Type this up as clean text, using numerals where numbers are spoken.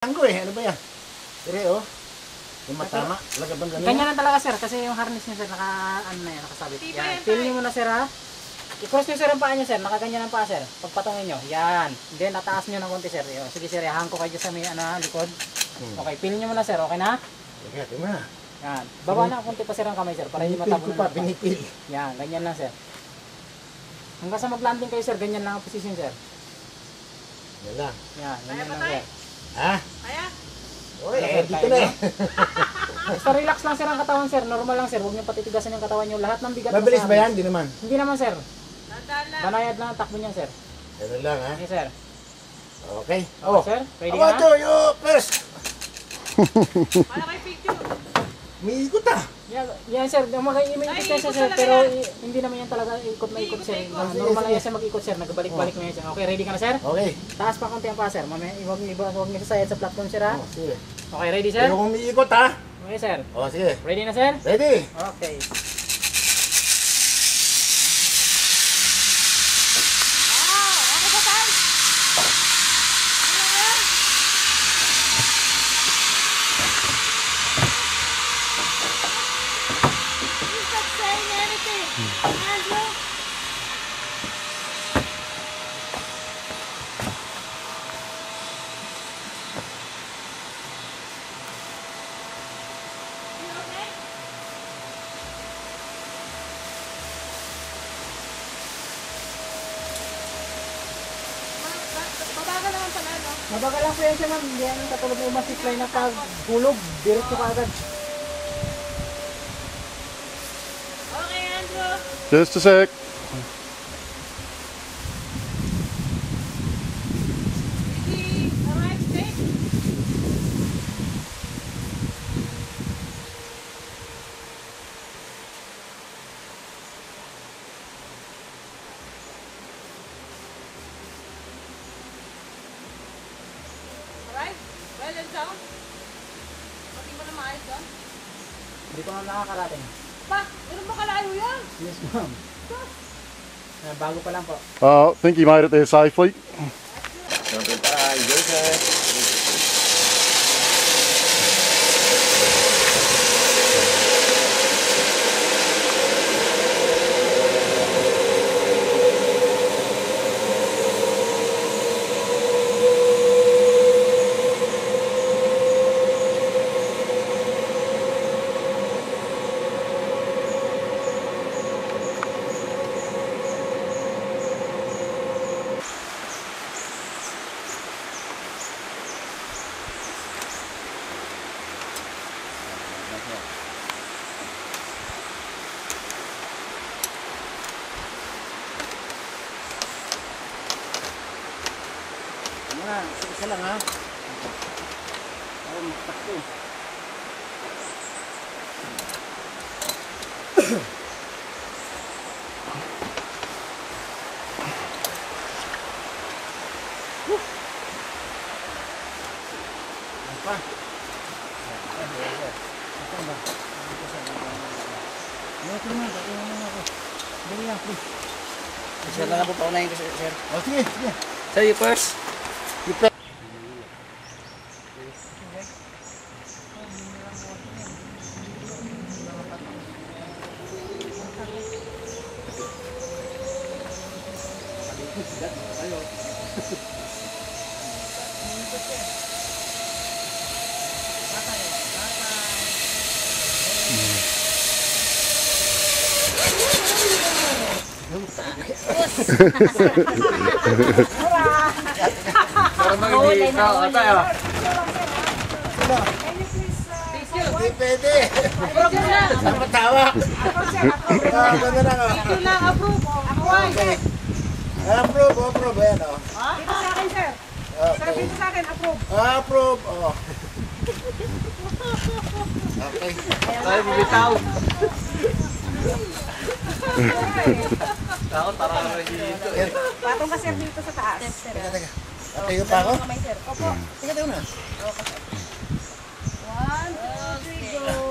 Ko ano ba yan? Dire yung matama, talaga bang ganyan? Ganyan lang talaga sir, kasi yung harness niya sir, nakasabit. Yan, feel niyo muna sir ha. I-cross niyo sir ang paa niyo sir, nakaganyan ang paa sir. Pagpatungin niyo, yan. Then nataas niyo ng konti sir. Sige sir, ihang ko kayo sa may likod. Okay, feel niyo muna sir, okay na? Sige, tingnan na. Yan, baba na konti pa sir ang kamay sir, para hindi matabon pa, pinipil. Yan, ganyan lang sir. Hanggang sa mag-landing kayo sir, ganyan lang ang position sir. Yan lang. Yan, ganyan lang sir. Ha? Kaya? Oy, dito na eh. Basta relax lang sir ang katawan sir, normal lang sir, huwag niyo patitigasan yung katawan niyo, lahat ng bigat. Mabilis ba yan? Hindi naman. Hindi naman sir. Tandaan lang. Banayad lang ang takbo niyan sir. Ganun lang ha? Okay sir. Okay. Okay sir, ready ka One, na? two, you first. Para kay picture. Umiikot ah. Yan sir, mag-i-image siya sir, pero hindi naman yan talaga ikot na ikot sir. Normal lang yan siya mag-ikot sir, nagbalik-balik na yan sir. Okay, ready ka na sir? Okay. Taas pa konti ang pa sir, huwag niyo sasayad sa platform sir ha. Sige. Okay, ready sir? Pero kung umiikot ha. Okay sir. Sige. Ready na sir? Ready. Okay. Ako ba tayo? Ano nga? He's not saying anything. Andrew? You okay? Mabagal naman pala, no? Mabagal lang po yan siya ma'am, hindi yan katulad ng masifly na paghulog, diretso ka agad. Okay, Andrew. Just a sec. Ready? Alright, stay. Alright, well and down. Pati mo na maayos doon. Hindi ko na nakakarating. Pa, ganun ba kalayo yan? Yes ma'am. Bago pa lang po. I think you made it there safely. Okay, bye. Enjoy sir. Ano na, isa lang ha. Para magtakbo. Ano pa? Sir na po paunahin ko sir. Oh, sige, sige. Sir, you first. Para mag-ibig tayo. Hindi pwede. Ano matawa? Ganda lang oh. Ito lang, approve. Okay. Approve, approve. Ayan oh. Dito sa akin, sir. Okay. Dito sa akin, approve. Approve. Oh. Okay. Tayo bibitaw. Patong ka, sir, dito sa taas. Teka, teka. Tayo pa ako? Kamay, sir. Opo. Teka, teka na. 1, 2, 3, go.